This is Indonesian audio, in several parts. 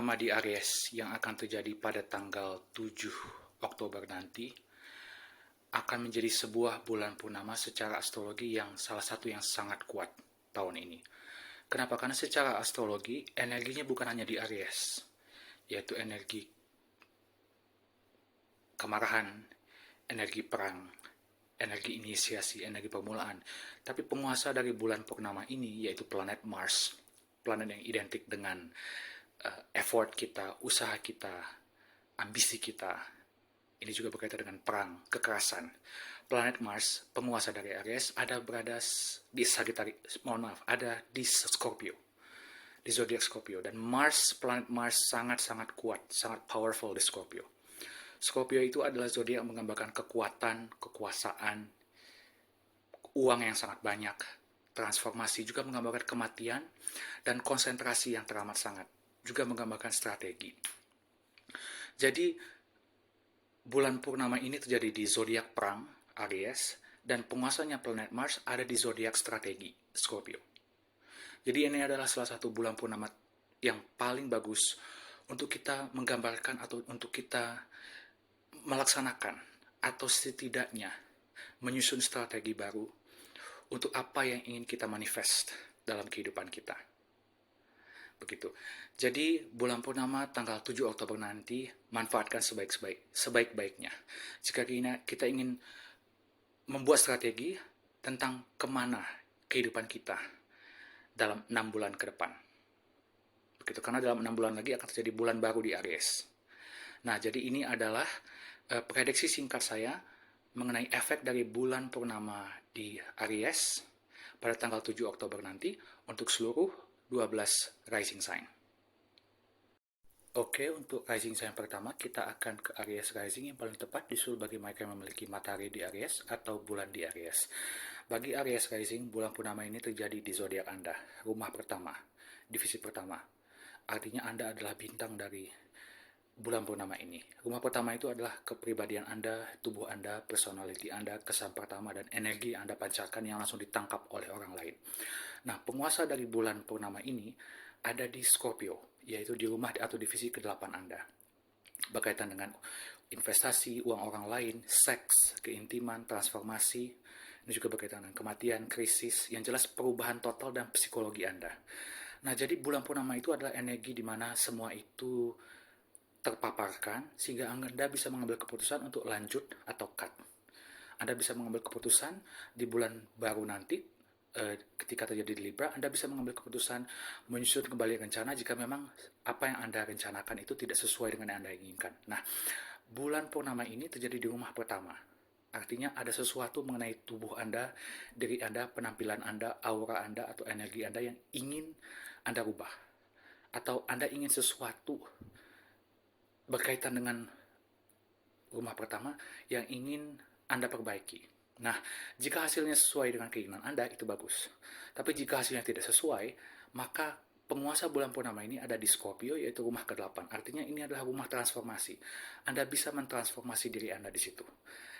purnama di Aries yang akan terjadi pada tanggal 7 Oktober nanti akan menjadi sebuah bulan purnama secara astrologi yang salah satu yang sangat kuat tahun ini. Kenapa? Karena secara astrologi energinya bukan hanya di Aries, yaitu energi kemarahan, energi perang, energi inisiasi, energi permulaan. Tapi penguasa dari bulan purnama ini yaitu planet Mars, planet yang identik dengan effort kita, usaha kita, ambisi kita. Ini juga berkaitan dengan perang, kekerasan. Planet Mars, penguasa dari Aries, ada berada di Sagittarius, ada di Scorpio, di zodiak Scorpio. Dan Mars, planet Mars sangat-sangat kuat, sangat powerful di Scorpio. Scorpio itu adalah zodiak yang menggambarkan kekuatan, kekuasaan, uang yang sangat banyak, transformasi, juga menggambarkan kematian, dan konsentrasi yang teramat sangat, juga menggambarkan strategi. Jadi, bulan purnama ini terjadi di zodiak perang, Aries, dan penguasanya planet Mars ada di zodiak strategi, Scorpio. Jadi ini adalah salah satu bulan purnama yang paling bagus untuk kita menggambarkan atau untuk kita melaksanakan atau setidaknya menyusun strategi baru untuk apa yang ingin kita manifest dalam kehidupan kita. Begitu. Jadi bulan purnama tanggal 7 Oktober nanti manfaatkan sebaik-baiknya. Jika kita ingin membuat strategi tentang kemana kehidupan kita dalam 6 bulan ke depan. Begitu, karena dalam 6 bulan lagi akan terjadi bulan baru di Aries. Nah, jadi ini adalah prediksi singkat saya mengenai efek dari bulan purnama di Aries pada tanggal 7 Oktober nanti untuk seluruh 12 rising sign. Oke, untuk rising sign pertama kita akan ke Aries rising yang paling tepat disusul bagi mereka yang memiliki matahari di Aries atau bulan di Aries. Bagi Aries rising, bulan purnama ini terjadi di zodiak Anda, rumah pertama, divisi pertama. Artinya Anda adalah bintang dari bulan purnama ini. Rumah pertama itu adalah kepribadian Anda, tubuh Anda, personality Anda, kesan pertama, dan energi yang Anda pancarkan yang langsung ditangkap oleh orang lain. Nah, penguasa dari bulan purnama ini ada di Scorpio, yaitu di rumah atau divisi ke-8 Anda. Berkaitan dengan investasi, uang orang lain, seks, keintiman, transformasi. Ini juga berkaitan dengan kematian, krisis, yang jelas perubahan total dan psikologi Anda. Nah, jadi bulan purnama itu adalah energi di mana semua itu terpaparkan sehingga Anda bisa mengambil keputusan untuk lanjut atau cut. Anda bisa mengambil keputusan di bulan baru nanti ketika terjadi di Libra, Anda bisa mengambil keputusan menyusun kembali rencana jika memang apa yang Anda rencanakan itu tidak sesuai dengan yang Anda inginkan. Nah, bulan purnama ini terjadi di rumah pertama. Artinya ada sesuatu mengenai tubuh Anda, diri Anda, penampilan Anda, aura Anda, atau energi Anda yang ingin Anda rubah. Atau Anda ingin sesuatu berkaitan dengan rumah pertama yang ingin Anda perbaiki. Nah, jika hasilnya sesuai dengan keinginan Anda, itu bagus. Tapi jika hasilnya tidak sesuai, maka penguasa bulan purnama ini ada di Scorpio, yaitu rumah ke-8. Artinya ini adalah rumah transformasi. Anda bisa mentransformasi diri Anda di situ.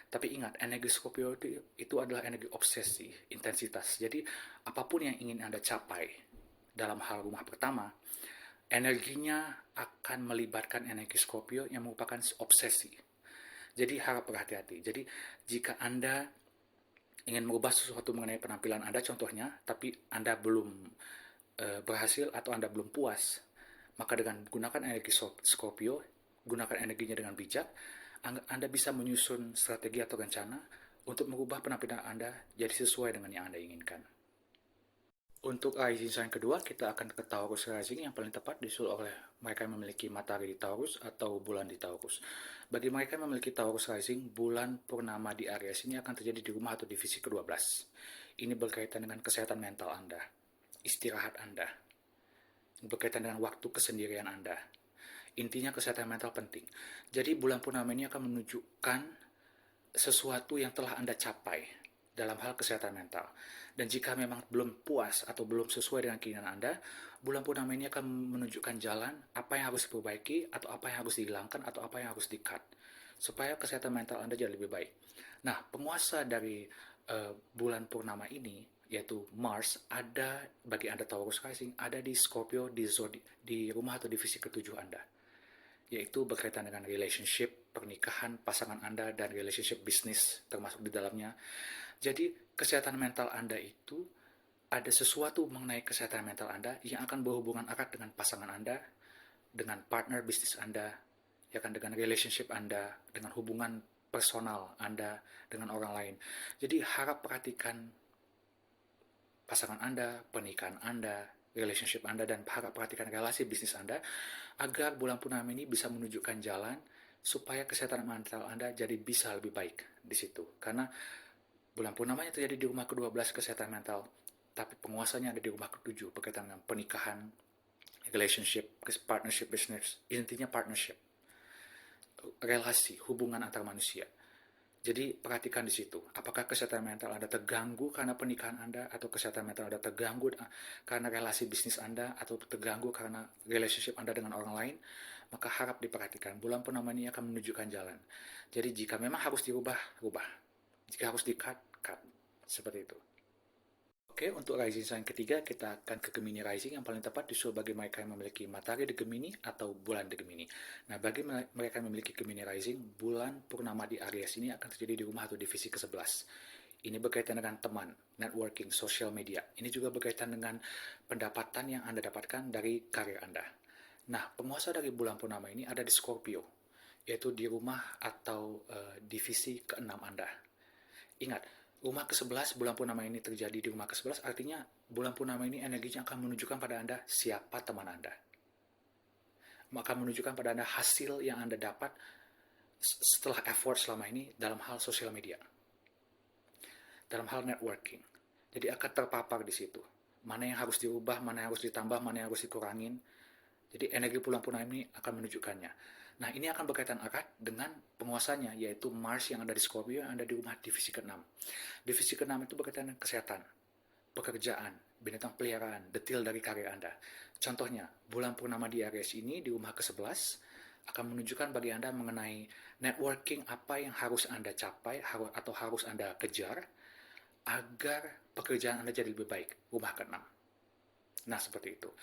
Tapi ingat, energi Scorpio itu adalah energi obsesi, intensitas. Jadi, apapun yang ingin Anda capai dalam hal rumah pertama, energinya akan melibatkan energi Scorpio yang merupakan obsesi. Jadi harap berhati-hati. Jadi jika Anda ingin merubah sesuatu mengenai penampilan Anda contohnya, tapi Anda belum berhasil atau Anda belum puas, maka dengan gunakan energi Scorpio, gunakan energinya dengan bijak, Anda bisa menyusun strategi atau rencana untuk merubah penampilan Anda jadi sesuai dengan yang Anda inginkan. Untuk rising sign kedua, kita akan ke Taurus rising yang paling tepat disusul oleh mereka yang memiliki matahari di Taurus atau bulan di Taurus. Bagi mereka yang memiliki Taurus rising, bulan purnama di Aries ini akan terjadi di rumah atau divisi ke-12. Ini berkaitan dengan kesehatan mental Anda, istirahat Anda, berkaitan dengan waktu kesendirian Anda. Intinya kesehatan mental penting. Jadi bulan purnama ini akan menunjukkan sesuatu yang telah Anda capai dalam hal kesehatan mental. Dan jika memang belum puas atau belum sesuai dengan keinginan Anda, bulan purnama ini akan menunjukkan jalan apa yang harus diperbaiki, atau apa yang harus dihilangkan, atau apa yang harus di-cut, supaya kesehatan mental Anda jadi lebih baik. Nah, penguasa dari bulan purnama ini yaitu Mars, ada bagi Anda Taurus rising, ada di Scorpio di rumah atau divisi ketujuh Anda, yaitu berkaitan dengan relationship, pernikahan, pasangan Anda, dan relationship bisnis termasuk di dalamnya. Jadi kesehatan mental Anda itu ada sesuatu mengenai kesehatan mental Anda yang akan berhubungan erat dengan pasangan Anda, dengan partner bisnis Anda, ya kan, dengan relationship Anda, dengan hubungan personal Anda dengan orang lain. Jadi harap perhatikan pasangan Anda, pernikahan Anda, relationship Anda, dan harap perhatikan relasi bisnis Anda agar bulan purnama ini bisa menunjukkan jalan supaya kesehatan mental Anda jadi bisa lebih baik di situ. Karena bulan purnamanya terjadi di rumah ke-12 kesehatan mental, tapi penguasanya ada di rumah ke-7 berkaitan dengan pernikahan, relationship, partnership, business. Intinya partnership, relasi, hubungan antar manusia. Jadi perhatikan di situ, apakah kesehatan mental Anda terganggu karena pernikahan Anda, atau kesehatan mental Anda terganggu karena relasi bisnis Anda, atau terganggu karena relationship Anda dengan orang lain, maka harap diperhatikan. Bulan purnama ini akan menunjukkan jalan. Jadi jika memang harus dirubah, rubah. Jika harus di-cut, cut. Seperti itu. Oke, untuk rising sign ketiga, kita akan ke Gemini rising yang paling tepat disusul bagi mereka yang memiliki matahari di Gemini atau bulan di Gemini. Nah, bagi mereka yang memiliki Gemini rising, bulan purnama di Aries ini akan terjadi di rumah atau divisi ke-11. Ini berkaitan dengan teman, networking, social media. Ini juga berkaitan dengan pendapatan yang Anda dapatkan dari karir Anda. Nah, penguasa dari bulan purnama ini ada di Scorpio, yaitu di rumah atau divisi ke-6 Anda. Ingat, rumah ke-11 bulan purnama ini terjadi di rumah ke-11, artinya bulan purnama ini energinya akan menunjukkan pada Anda siapa teman Anda. Maka menunjukkan pada Anda hasil yang Anda dapat setelah effort selama ini dalam hal sosial media, dalam hal networking. Jadi akan terpapar di situ. Mana yang harus dirubah, mana yang harus ditambah, mana yang harus dikurangin. Jadi energi bulan purnama ini akan menunjukkannya. Nah, ini akan berkaitan erat dengan penguasanya, yaitu Mars yang ada di Scorpio, yang ada di rumah divisi ke-6. Divisi ke-6 itu berkaitan dengan kesehatan, pekerjaan, binatang peliharaan, detail dari karir Anda. Contohnya, bulan purnama di Aries ini di rumah ke-11 akan menunjukkan bagi Anda mengenai networking apa yang harus Anda capai atau harus Anda kejar agar pekerjaan Anda jadi lebih baik, rumah ke-6. Nah, seperti itu.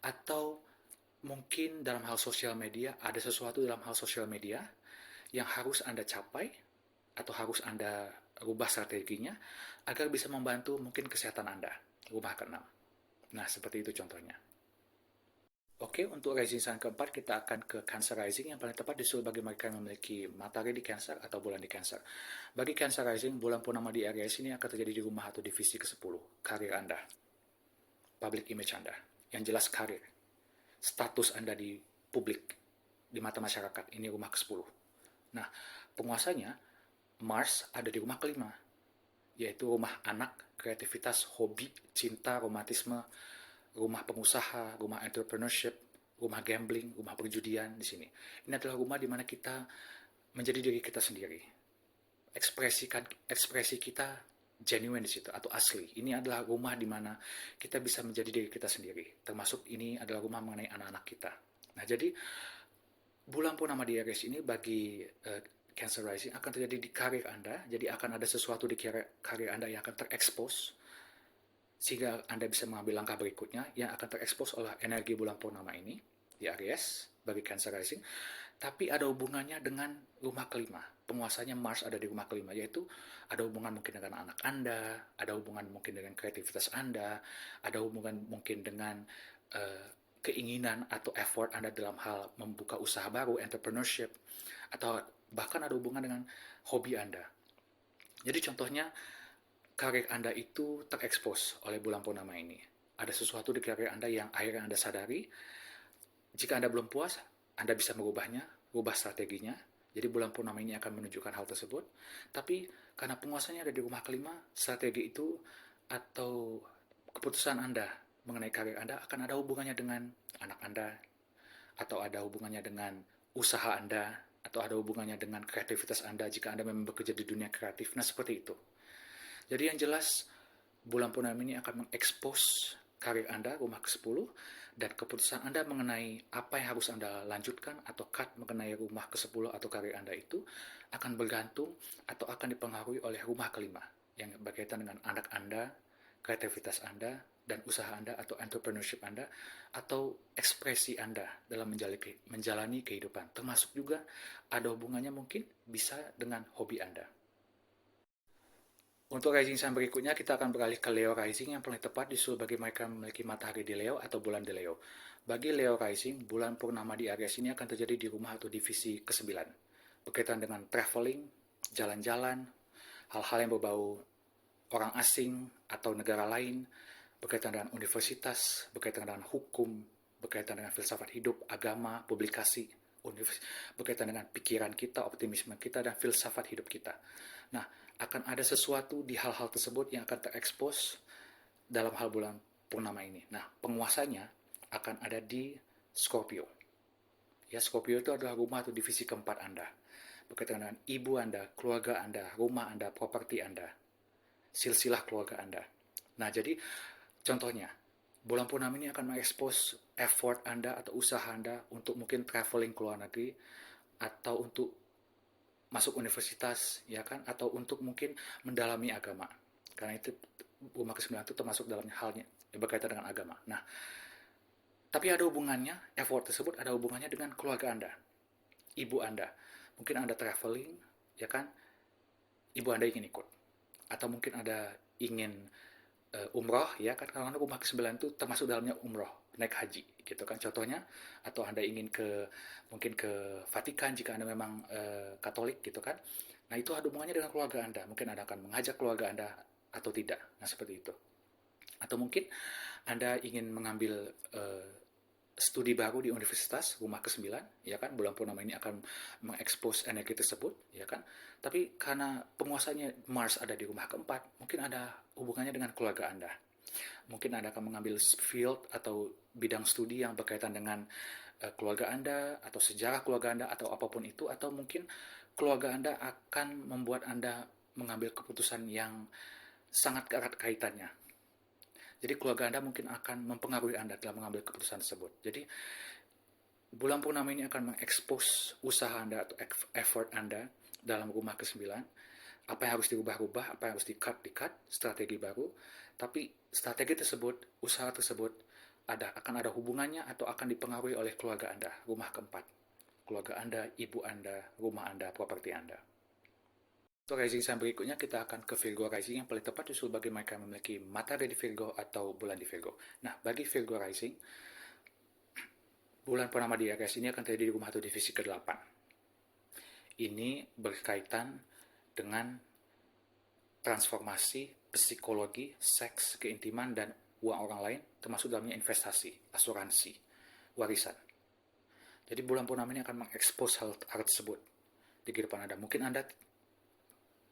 Atau mungkin dalam hal sosial media, ada sesuatu dalam hal sosial media yang harus Anda capai atau harus Anda rubah strateginya agar bisa membantu mungkin kesehatan Anda, rumah ke-6. Nah, seperti itu contohnya. Oke, untuk rising sign keempat, kita akan ke Cancer rising yang paling tepat disusul bagi mereka yang memiliki matahari di Cancer atau bulan di Cancer. Bagi Cancer rising, bulan purnama di Aries ini akan terjadi di rumah atau divisi ke-10, karir Anda, public image Anda, yang jelas karir, status Anda di publik, di mata masyarakat, ini rumah ke-10. Nah, penguasanya Mars ada di rumah ke-5, yaitu rumah anak, kreativitas, hobi, cinta, romantisme, rumah pengusaha, rumah entrepreneurship, rumah gambling, rumah perjudian di sini. Ini adalah rumah di mana kita menjadi diri kita sendiri. Ekspresi kita genuine di situ atau asli. Ini adalah rumah di mana kita bisa menjadi diri kita sendiri. Termasuk ini adalah rumah mengenai anak-anak kita. Nah, jadi bulan purnama di Aries ini bagi Cancer rising akan terjadi di karir Anda. Jadi akan ada sesuatu di karir Anda yang akan terekspos sehingga Anda bisa mengambil langkah berikutnya yang akan terekspos oleh energi bulan purnama ini di Aries bagi Cancer rising. Tapi ada hubungannya dengan rumah kelima. Penguasanya Mars ada di rumah kelima, yaitu ada hubungan mungkin dengan anak Anda, ada hubungan mungkin dengan kreativitas Anda, ada hubungan mungkin dengan keinginan atau effort Anda dalam hal membuka usaha baru, entrepreneurship, atau bahkan ada hubungan dengan hobi Anda. Jadi contohnya, karir Anda itu terekspos oleh bulan purnama ini. Ada sesuatu di karir Anda yang akhirnya Anda sadari. Jika Anda belum puas, Anda bisa merubahnya, rubah strateginya. Jadi bulan purnama ini akan menunjukkan hal tersebut. Tapi karena penguasanya ada di rumah kelima, strategi itu atau keputusan Anda mengenai karir Anda akan ada hubungannya dengan anak Anda, atau ada hubungannya dengan usaha Anda, atau ada hubungannya dengan kreativitas Anda jika Anda memang bekerja di dunia kreatif. Nah, seperti itu. Jadi yang jelas, bulan purnama ini akan mengekspos karir Anda, rumah ke-10, dan keputusan Anda mengenai apa yang harus Anda lanjutkan atau cut mengenai rumah ke-10 atau karir Anda itu akan bergantung atau akan dipengaruhi oleh rumah kelima yang berkaitan dengan anak Anda, kreativitas Anda, dan usaha Anda atau entrepreneurship Anda, atau ekspresi Anda dalam menjalani kehidupan. Termasuk juga ada hubungannya mungkin bisa dengan hobi Anda. Untuk rising sign berikutnya, kita akan beralih ke Leo rising yang paling tepat disusul bagi mereka memiliki matahari di Leo atau bulan di Leo. Bagi Leo rising, bulan purnama di Aries ini akan terjadi di rumah atau divisi ke-9. Berkaitan dengan traveling, jalan-jalan, hal-hal yang berbau orang asing atau negara lain, berkaitan dengan universitas, berkaitan dengan hukum, berkaitan dengan filsafat hidup, agama, publikasi, berkaitan dengan pikiran kita, optimisme kita, dan filsafat hidup kita. Nah, akan ada sesuatu di hal-hal tersebut yang akan terekspos dalam hal bulan purnama ini. Nah, penguasanya akan ada di Scorpio. Ya, Scorpio itu adalah rumah atau divisi keempat Anda. Berkaitan dengan ibu Anda, keluarga Anda, rumah Anda, properti Anda, silsilah keluarga Anda. Nah, jadi contohnya, bulan purnama ini akan mengekspos effort Anda atau usaha Anda untuk mungkin traveling ke luar negeri, atau untuk masuk universitas, ya kan, atau untuk mungkin mendalami agama. Karena itu rumah ke-9 itu termasuk dalam halnya yang berkaitan dengan agama. Nah, tapi ada hubungannya, effort tersebut ada hubungannya dengan keluarga Anda, ibu Anda. Mungkin Anda traveling, ya kan, ibu Anda ingin ikut. Atau mungkin Anda ingin umroh, ya kan, karena rumah ke-9 itu termasuk dalamnya umroh, naik haji, gitu kan, contohnya. Atau Anda ingin mungkin ke Vatikan jika Anda memang Katolik, gitu kan. Nah, itu ada hubungannya dengan keluarga Anda. Mungkin Anda akan mengajak keluarga Anda atau tidak. Nah, seperti itu. Atau mungkin Anda ingin mengambil studi baru di universitas, rumah ke-9, ya kan, bulan purnama ini akan mengekspos energi tersebut, ya kan. Tapi karena penguasanya Mars ada di rumah keempat, mungkin ada hubungannya dengan keluarga Anda. Mungkin Anda akan mengambil field atau bidang studi yang berkaitan dengan keluarga Anda, atau sejarah keluarga Anda, atau apapun itu. Atau mungkin keluarga Anda akan membuat Anda mengambil keputusan yang sangat erat kaitannya. Jadi keluarga Anda mungkin akan mempengaruhi Anda dalam mengambil keputusan tersebut. Jadi bulan purnama ini akan mengekspos usaha Anda atau effort Anda dalam rumah ke-9. Apa yang harus dirubah-rubah, apa yang harus di-cut, strategi baru. Tapi strategi tersebut, usaha tersebut akan ada hubungannya atau akan dipengaruhi oleh keluarga Anda, rumah keempat. Keluarga Anda, ibu Anda, rumah Anda, properti Anda. Untuk rising sign berikutnya, kita akan ke Virgo rising yang paling tepat disusul bagi mereka yang memiliki matahari di Virgo atau bulan di Virgo. Nah, bagi Virgo rising, bulan purnama di Aries ini akan terjadi di rumah atau divisi ke-8. Ini berkaitan dengan transformasi, psikologi, seks, keintiman, dan uang orang lain, termasuk dalamnya investasi, asuransi, warisan. Jadi bulan purnama ini akan mengekspos hal tersebut di kehidupan Anda. Mungkin Anda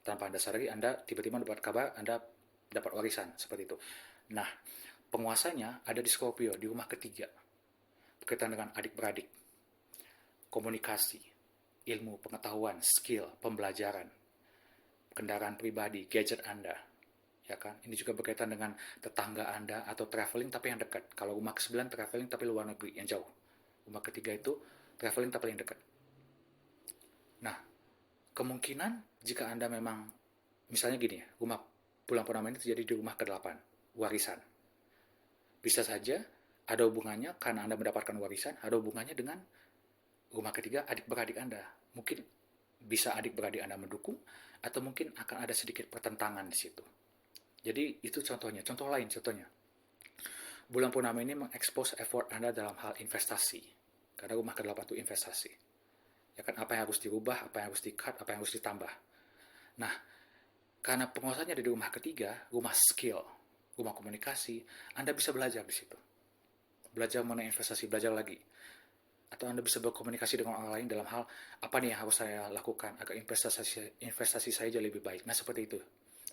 tanpa Anda sadari, Anda tiba-tiba dapat kabar Anda dapat warisan, seperti itu. Nah, penguasanya ada di Scorpio, di rumah ketiga. Berkaitan dengan adik-beradik, komunikasi, ilmu, pengetahuan, skill, pembelajaran, kendaraan pribadi, gadget Anda. Ya kan? Ini juga berkaitan dengan tetangga Anda atau traveling tapi yang dekat. Kalau rumah ke-9 traveling tapi luar negeri, yang jauh. Rumah ketiga itu traveling tapi yang dekat. Nah, kemungkinan jika Anda memang, misalnya gini ya, bulan purnama ini terjadi di rumah ke-8, warisan. Bisa saja ada hubungannya karena Anda mendapatkan warisan, ada hubungannya dengan rumah ketiga adik-beradik Anda. Mungkin bisa adik-beradik Anda mendukung, atau mungkin akan ada sedikit pertentangan di situ. Jadi itu contohnya. Contoh lain, contohnya. Bulan purnama ini mengekspos effort Anda dalam hal investasi. Karena rumah ke-8 itu investasi. Ya kan, apa yang harus dirubah, apa yang harus di-cut, apa yang harus ditambah. Nah, karena penguasanya ada di rumah ketiga, rumah skill, rumah komunikasi, Anda bisa belajar di situ. Belajar mengenai investasi, belajar lagi. Atau Anda bisa berkomunikasi dengan orang lain dalam hal, apa nih yang harus saya lakukan agar investasi saya jadi lebih baik. Nah, seperti itu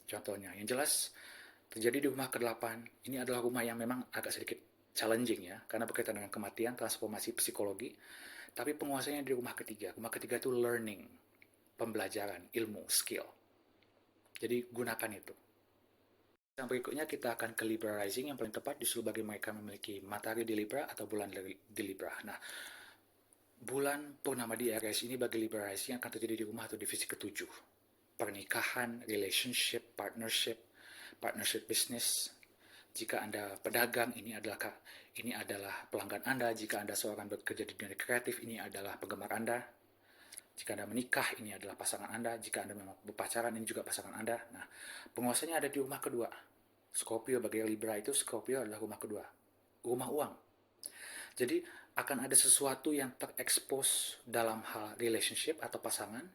contohnya. Yang jelas, terjadi di rumah ke-8, ini adalah rumah yang memang agak sedikit challenging ya, karena berkaitan dengan kematian, transformasi psikologi. Tapi penguasanya di rumah ketiga. Rumah ketiga itu learning, pembelajaran, ilmu, skill. Jadi gunakan itu. Yang berikutnya kita akan ke Libra rising yang paling tepat disusul bagi mereka memiliki matahari di Libra atau bulan di Libra. Nah, bulan purnama di Aries ini bagi Libra rising akan terjadi di rumah atau divisi ke-7. Pernikahan, relationship, partnership business, Jika Anda pedagang, ini adalah pelanggan Anda. Jika Anda seorang bekerja di dunia kreatif, ini adalah penggemar Anda. Jika Anda menikah, ini adalah pasangan Anda. Jika Anda memang berpacaran, ini juga pasangan Anda. Nah, penguasanya ada di rumah kedua. Scorpio bagi Libra itu, Scorpio adalah rumah kedua. Rumah uang. Jadi, akan ada sesuatu yang terekspos dalam hal relationship atau pasangan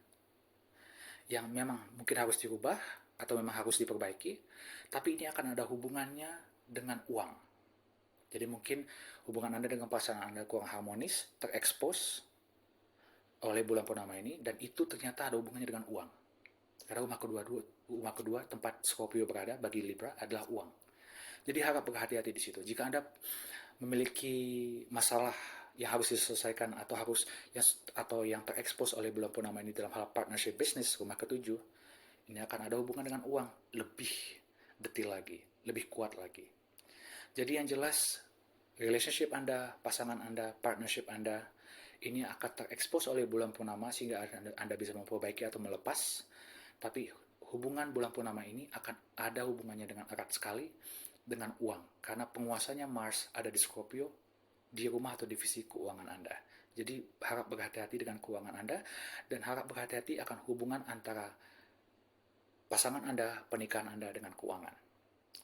yang memang mungkin harus dirubah atau memang harus diperbaiki, tapi ini akan ada hubungannya dengan uang. Jadi mungkin hubungan Anda dengan pasangan Anda kurang harmonis, terekspos oleh bulan purnama ini, dan itu ternyata ada hubungannya dengan uang. Karena rumah kedua tempat Scorpio berada bagi Libra adalah uang. Jadi harap berhati-hati di situ. Jika Anda memiliki masalah yang harus diselesaikan atau yang terekspos oleh bulan purnama ini dalam hal partnership bisnis rumah ketujuh, ini akan ada hubungan dengan uang lebih detail lagi, lebih kuat lagi. Jadi yang jelas, relationship Anda, pasangan Anda, partnership Anda, ini akan terekspos oleh bulan purnama sehingga Anda bisa memperbaiki atau melepas. Tapi hubungan bulan purnama ini akan ada hubungannya dengan erat sekali dengan uang. Karena penguasanya Mars ada di Scorpio, di rumah atau divisi keuangan Anda. Jadi harap berhati-hati dengan keuangan Anda dan harap berhati-hati akan hubungan antara pasangan Anda, pernikahan Anda dengan keuangan.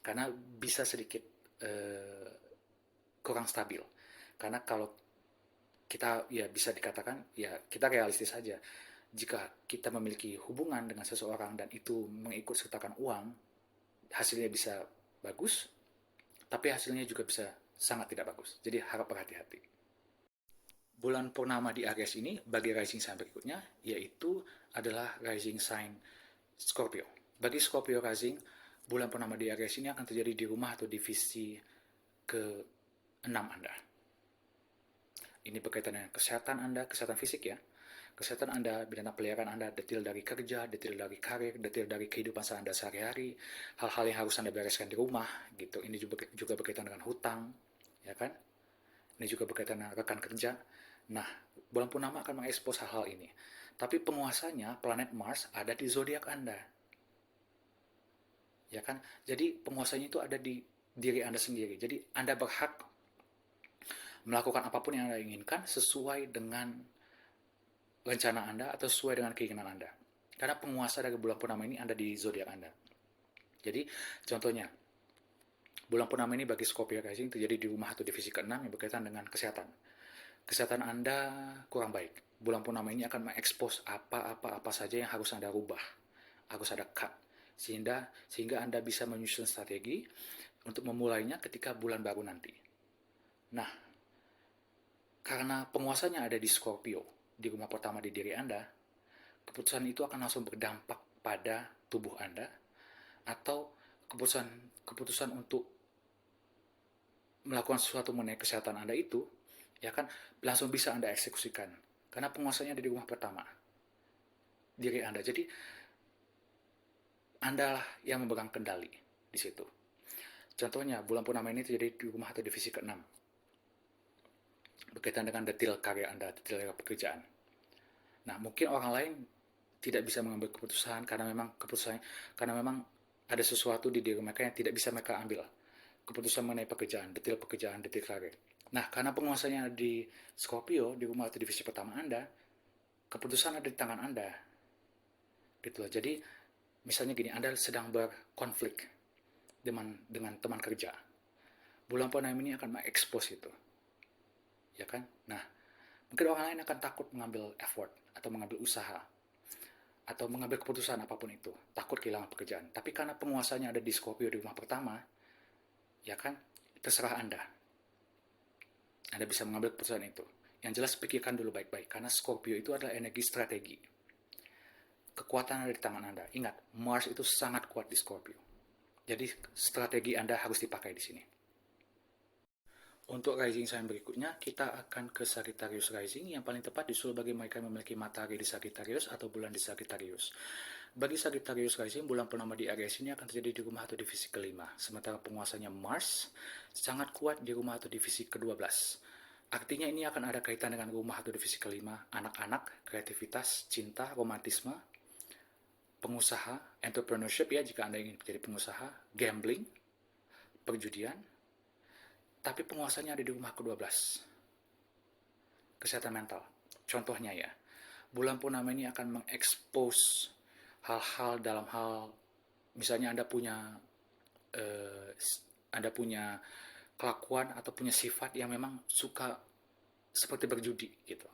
Karena bisa sedikit kurang stabil. Karena kalau kita bisa dikatakan kita realistis saja. Jika kita memiliki hubungan dengan seseorang dan itu mengikut sertakan uang, hasilnya bisa bagus, tapi hasilnya juga bisa sangat tidak bagus. Jadi harap berhati-hati. Bulan purnama di Aries ini bagi rising sign berikutnya yaitu adalah rising sign Scorpio. Bagi Scorpio rising, bulan purnama di Aries ini akan terjadi di rumah atau divisi ke-6 Anda. Ini berkaitan dengan kesehatan Anda, kesehatan fisik ya. Kesehatan Anda, binatang peliharaan Anda, detail dari kerja, detail dari karir, detail dari kehidupan Anda sehari-hari, hal-hal yang harus Anda bereskan di rumah, gitu. Ini juga berkaitan dengan hutang, ya kan? Ini juga berkaitan dengan rekan kerja. Nah, bulan purnama akan mengekspos hal-hal ini. Tapi penguasanya, planet Mars, ada di zodiak Anda. Ya kan? Jadi penguasanya itu ada di diri Anda sendiri. Jadi Anda berhak melakukan apapun yang Anda inginkan sesuai dengan rencana Anda atau sesuai dengan keinginan Anda. Karena penguasa dari bulan purnama ini ada di zodiak Anda. Jadi, contohnya, bulan purnama ini bagi Scorpio rising terjadi di rumah atau divisi ke-6 yang berkaitan dengan kesehatan. Kesehatan Anda kurang baik. Bulan purnama ini akan mengekspos apa saja yang harus Anda rubah. Harus ada cut. Sehingga Anda bisa menyusun strategi untuk memulainya ketika bulan baru nanti. Nah, karena penguasanya ada di Scorpio, di rumah pertama di diri Anda, keputusan itu akan langsung berdampak pada tubuh Anda, atau keputusan untuk melakukan sesuatu mengenai kesehatan Anda itu, ya kan, langsung bisa Anda eksekusikan. Karena penguasanya ada di rumah pertama, diri Anda. Jadi, Anda lah yang memegang kendali di situ. Contohnya, bulan purnama ini terjadi di rumah atau divisi ke-6. Berkaitan dengan detail karya Anda, detail pekerjaan. Nah, mungkin orang lain tidak bisa mengambil keputusan karena memang ada sesuatu di diri mereka yang tidak bisa mereka ambil. Keputusan mengenai pekerjaan, detail karir. Nah, karena penguasanya di Scorpio, di rumah atau divisi pertama Anda, keputusan ada di tangan Anda. Gitu loh. Jadi, misalnya gini, Anda sedang berkonflik dengan teman kerja. Bulan purnama ini akan mengekspos itu. Ya kan? Nah, mungkin orang lain akan takut mengambil effort atau mengambil usaha atau mengambil keputusan apapun itu, takut kehilangan pekerjaan. Tapi karena penguasanya ada di Scorpio di rumah pertama, ya kan, terserah Anda. Anda bisa mengambil keputusan itu. Yang jelas pikirkan dulu baik-baik, karena Scorpio itu adalah energi strategi. Kekuatan ada di tangan Anda. Ingat, Mars itu sangat kuat di Scorpio. Jadi strategi Anda harus dipakai di sini. Untuk rising sign berikutnya, kita akan ke Sagittarius rising yang paling tepat disusul bagi mereka yang memiliki matahari di Sagittarius atau bulan di Sagittarius. Bagi Sagittarius rising, bulan purnama di Aries ini akan terjadi di rumah atau divisi ke-5. Sementara penguasanya Mars sangat kuat di rumah atau divisi ke-12. Artinya ini akan ada kaitan dengan rumah atau divisi ke-5, anak-anak, kreativitas, cinta, romantisme, pengusaha, entrepreneurship ya jika Anda ingin menjadi pengusaha, gambling, perjudian, tapi penguasanya ada di rumah ke-12. Kesehatan mental. Contohnya ya, bulan purnama ini akan mengekspos hal-hal dalam hal, misalnya Anda punya kelakuan atau punya sifat yang memang suka seperti berjudi gitu.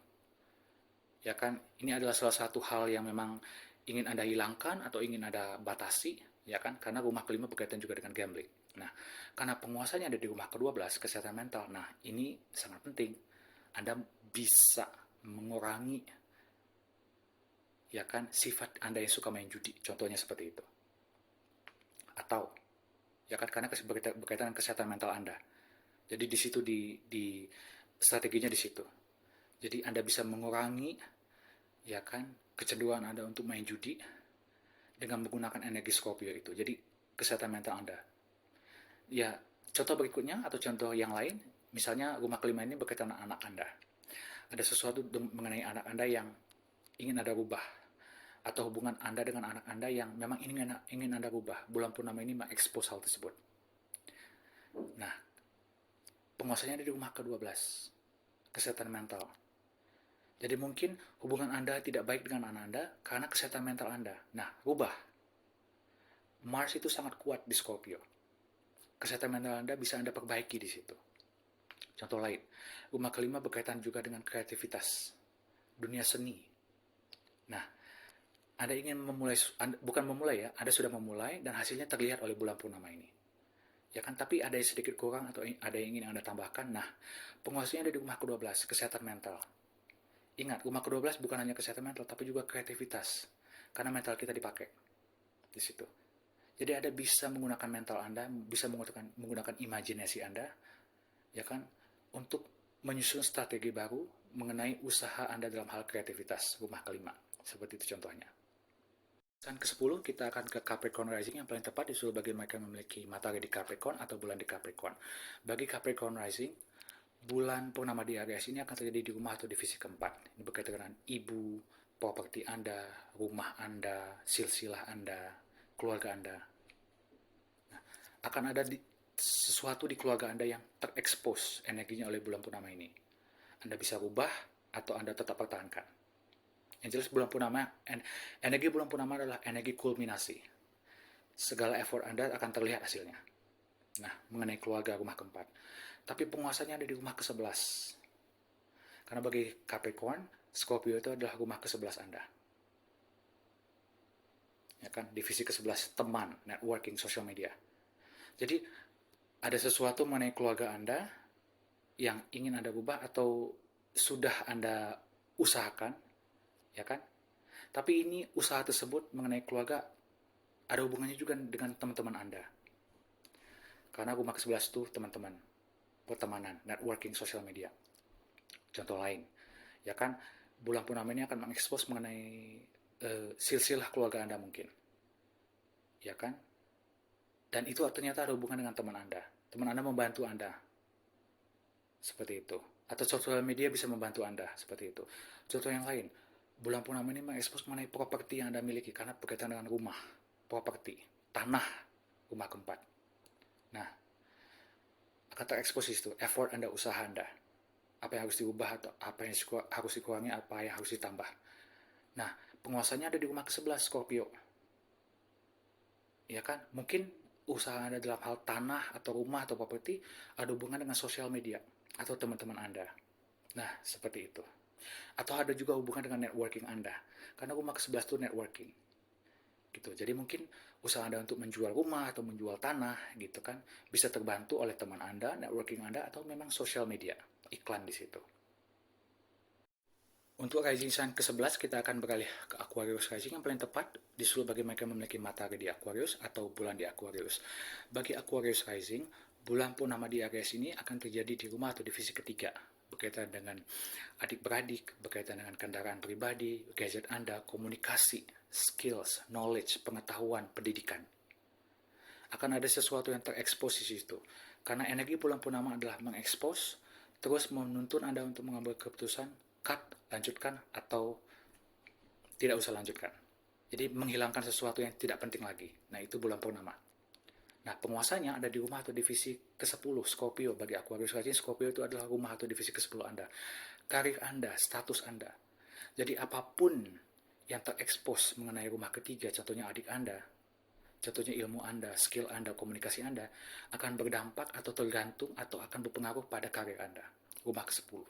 Ya kan, ini adalah salah satu hal yang memang ingin Anda hilangkan atau ingin Anda batasi, ya kan? Karena rumah kelima berkaitan juga dengan gambling. Nah, karena penguasanya ada di rumah ke-12, kesehatan mental. Nah, ini sangat penting. Anda bisa mengurangi, ya kan, sifat Anda yang suka main judi. Contohnya seperti itu. Atau, ya kan, karena berkaitan dengan kesehatan mental Anda. Jadi di situ di strateginya di situ. Jadi Anda bisa mengurangi, ya kan, kecenderungan Anda untuk main judi dengan menggunakan energi Scorpio itu. Jadi kesehatan mental Anda. Ya, contoh berikutnya atau contoh yang lain, misalnya rumah kelima ini berkaitan dengan anak Anda. Ada sesuatu mengenai anak Anda yang ingin Anda rubah, atau hubungan Anda dengan anak Anda yang memang ingin Anda rubah. Bulan purnama ini mengekspos hal tersebut. Nah, penguasanya ada di rumah ke-12, kesehatan mental. Jadi mungkin hubungan Anda tidak baik dengan anak Anda karena kesehatan mental Anda. Nah, rubah. Mars itu sangat kuat di Scorpio. Kesehatan mental Anda bisa Anda perbaiki di situ. Contoh lain, rumah kelima berkaitan juga dengan kreativitas, dunia seni. Nah, Anda ingin memulai, bukan memulai ya, Anda sudah memulai dan hasilnya terlihat oleh bulan purnama ini. Ya kan, tapi ada yang sedikit kurang atau ada yang ingin Anda tambahkan. Nah, penguasanya ada di rumah ke-12, kesehatan mental. Ingat, rumah ke-12 bukan hanya kesehatan mental, tapi juga kreativitas. Karena mental kita dipakai di situ. Jadi Anda bisa menggunakan mental Anda, bisa menggunakan imajinasi Anda, ya kan, untuk menyusun strategi baru mengenai usaha Anda dalam hal kreativitas, rumah kelima. Seperti itu contohnya. Dan ke-10 kita akan ke Capricorn Rising, yang paling tepat disuruh bagi mereka yang memiliki matahari di Capricorn atau bulan di Capricorn. Bagi Capricorn Rising, bulan purnama di Aries ini akan terjadi di rumah atau divisi keempat. Ini berkaitan dengan ibu, properti Anda, rumah Anda, silsilah Anda, keluarga Anda. Nah, akan ada sesuatu di keluarga Anda yang terekspos energinya oleh bulan purnama ini. Anda bisa rubah atau Anda tetap pertahankan. Yang jelas bulan purnama, energi bulan purnama adalah energi kulminasi. Segala effort Anda akan terlihat hasilnya. Nah, mengenai keluarga rumah keempat. Tapi penguasanya ada di rumah ke-11. Karena bagi Capricorn, Scorpio itu adalah rumah ke-11 Anda. Ya kan, divisi ke-11, teman, networking, social media. Jadi, ada sesuatu mengenai keluarga Anda yang ingin Anda rubah atau sudah Anda usahakan, ya kan? Tapi ini usaha tersebut mengenai keluarga ada hubungannya juga dengan teman-teman Anda. Karena rumah ke-11 itu teman-teman, pertemanan, networking, social media. Contoh lain, ya kan, bulan purnama ini akan mengekspos mengenai silsilah keluarga Anda mungkin. Ya kan? Dan itu ternyata ada hubungan dengan teman Anda. Teman Anda membantu Anda. Seperti itu. Atau sosial media bisa membantu Anda. Seperti itu. Contoh yang lain, bulan purnama ini mengekspos mengenai properti yang Anda miliki karena berkaitan dengan rumah, properti, tanah, rumah keempat. Nah, akan terekspos itu, effort Anda, usaha Anda. Apa yang harus diubah atau apa yang harus dikurangi, apa yang harus ditambah. Nah, penguasanya ada di rumah ke-11, Scorpio. Ya kan? Mungkin usaha Anda dalam hal tanah atau rumah atau properti ada hubungan dengan sosial media atau teman-teman Anda. Nah, seperti itu. Atau ada juga hubungan dengan networking Anda. Karena rumah ke-11 itu networking. Gitu. Jadi mungkin usaha Anda untuk menjual rumah atau menjual tanah gitu kan bisa terbantu oleh teman Anda, networking Anda, atau memang sosial media, iklan di situ. Untuk rising sign ke-11 kita akan beralih ke Aquarius rising, yang paling tepat disuruh bagi mereka memiliki matahari di Aquarius atau bulan di Aquarius. Bagi Aquarius rising, bulan purnama di Aries ini akan terjadi di rumah atau divisi ketiga, berkaitan dengan adik-beradik, berkaitan dengan kendaraan pribadi, gadget Anda, komunikasi, skills, knowledge, pengetahuan, pendidikan. Akan ada sesuatu yang terekspos di situ. Karena energi bulan purnama adalah mengekspos, terus menuntun Anda untuk mengambil keputusan cut, lanjutkan, atau tidak usah lanjutkan. Jadi menghilangkan sesuatu yang tidak penting lagi. Nah, itu bulan purnama. Nah, penguasanya ada di rumah atau divisi ke-10, Scorpio. Bagi Aquarius rising, Scorpio itu adalah rumah atau divisi ke-10 Anda. Karir Anda, status Anda. Jadi apapun yang terekspos mengenai rumah ketiga, contohnya adik Anda, contohnya ilmu Anda, skill Anda, komunikasi Anda, akan berdampak atau tergantung atau akan berpengaruh pada karir Anda. Rumah ke-10.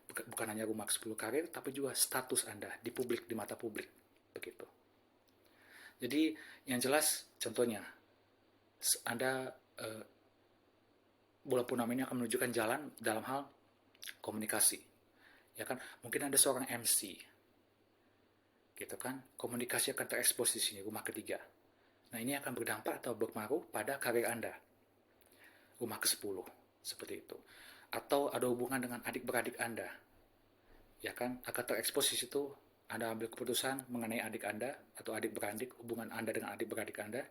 Bukan hanya rumah ke-10 karir, tapi juga status Anda di publik, di mata publik. Begitu. Jadi yang jelas, contohnya, Anda bulan purnama ini akan menunjukkan jalan dalam hal komunikasi. Ya kan? Mungkin Anda seorang MC. Gitu kan? Komunikasi akan terekspos di sini, rumah ketiga. Nah, ini akan berdampak atau berpengaruh pada karir Anda. Rumah ke-10, seperti itu. Atau ada hubungan dengan adik-beradik Anda. Ya kan? Akan terekspos di situ, Anda ambil keputusan mengenai adik Anda atau adik-beradik, hubungan Anda dengan adik-beradik Anda.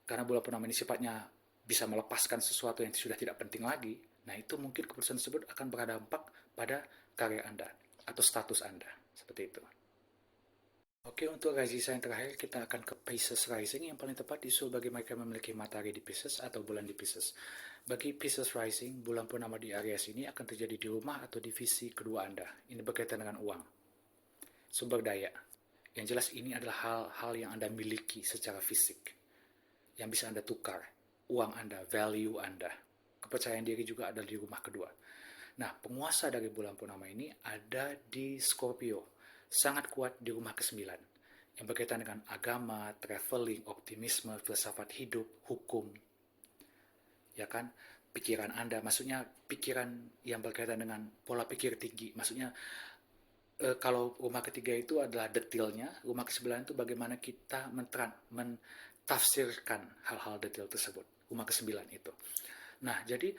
Karena bulan purnama ini sifatnya bisa melepaskan sesuatu yang sudah tidak penting lagi, nah itu mungkin keputusan tersebut akan berdampak pada karir Anda atau status Anda, seperti itu. Oke, untuk rising sign terakhir, kita akan ke Pisces rising, yang paling tepat disusul bagi mereka yang memiliki matahari di Pisces atau bulan di Pisces. Bagi Pisces rising, bulan purnama di Aries ini akan terjadi di rumah atau divisi kedua Anda. Ini berkaitan dengan uang, sumber daya. Yang jelas ini adalah hal-hal yang Anda miliki secara fisik, yang bisa Anda tukar, uang Anda, value Anda. Kepercayaan diri juga ada di rumah kedua. Nah, penguasa dari bulan purnama ini ada di Scorpio, sangat kuat di rumah ke-9, yang berkaitan dengan agama, traveling, optimisme, filsafat hidup, hukum. Ya kan? Pikiran Anda, maksudnya pikiran yang berkaitan dengan pola pikir tinggi. Maksudnya kalau rumah ketiga itu adalah detailnya, rumah ke-9 itu bagaimana kita mentafsirkan hal-hal detail tersebut. Rumah ke-9 itu. Nah, jadi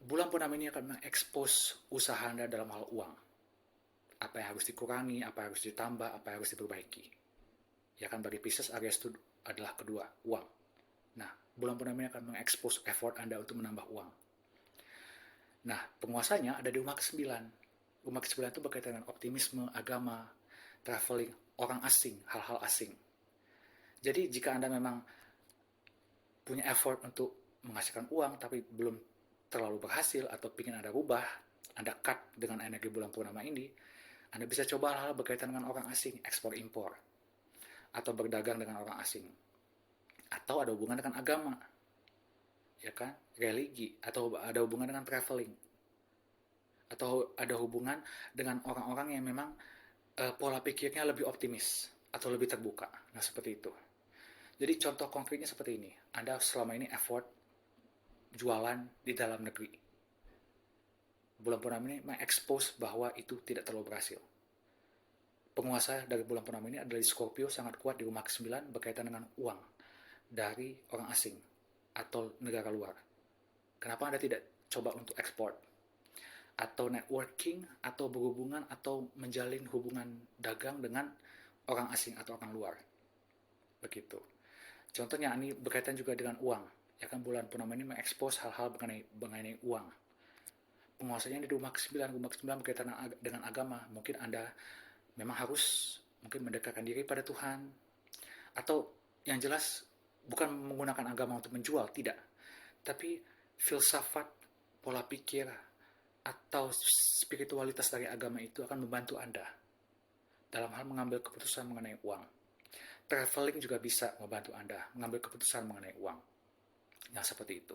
bulan purnama ini akan mengekspos usaha Anda dalam hal uang. Apa yang harus dikurangi, apa yang harus ditambah, apa yang harus diperbaiki. Ya kan, bagi Pisces, Aries itu adalah kedua, uang. Nah, bulan purnama ini akan mengekspos effort Anda untuk menambah uang. Nah, penguasanya ada di rumah ke-9. Rumah ke-9 itu berkaitan dengan optimisme, agama, traveling, orang asing, hal-hal asing. Jadi jika Anda memang punya effort untuk menghasilkan uang tapi belum terlalu berhasil atau ingin Anda rubah, Anda cut dengan energi bulan purnama ini, Anda bisa coba hal-hal berkaitan dengan orang asing, ekspor impor, atau berdagang dengan orang asing, atau ada hubungan dengan agama, ya kan, religi, atau ada hubungan dengan traveling, atau ada hubungan dengan orang-orang yang memang pola pikirnya lebih optimis atau lebih terbuka. Nah, seperti itu. Jadi contoh konkretnya seperti ini. Anda selama ini effort jualan di dalam negeri. Bulan purnama ini mengekspos bahwa itu tidak terlalu berhasil. Penguasa dari bulan purnama ini adalah Scorpio, sangat kuat di rumah ke-9 berkaitan dengan uang dari orang asing atau negara luar. Kenapa Anda tidak coba untuk ekspor? Atau networking, atau berhubungan, atau menjalin hubungan dagang dengan orang asing atau orang luar. Begitu. Contohnya ini berkaitan juga dengan uang. Ya kan, bulan purnama ini mengekspos hal-hal mengenai uang. Penguasanya di rumah ke-9 berkaitan dengan agama. Mungkin Anda memang harus mendekatkan diri pada Tuhan. Atau yang jelas bukan menggunakan agama untuk menjual, tidak. Tapi filsafat, pola pikir, atau spiritualitas dari agama itu akan membantu Anda dalam hal mengambil keputusan mengenai uang. Traveling juga bisa membantu Anda mengambil keputusan mengenai uang. Nah, seperti itu.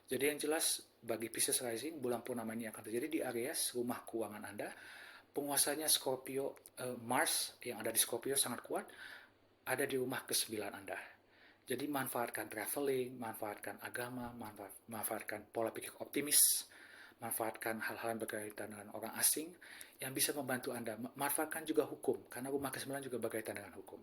Jadi yang jelas, bagi Pisces rising, bulan purnama ini akan terjadi di Aries, rumah keuangan Anda. Penguasanya Scorpio, Mars yang ada di Scorpio sangat kuat, ada di rumah ke-9 Anda. Jadi manfaatkan traveling, manfaatkan agama, manfaatkan pola pikir optimis, manfaatkan hal-hal yang berkaitan dengan orang asing yang bisa membantu Anda. Manfaatkan juga hukum, karena rumah ke-9 juga berkaitan dengan hukum.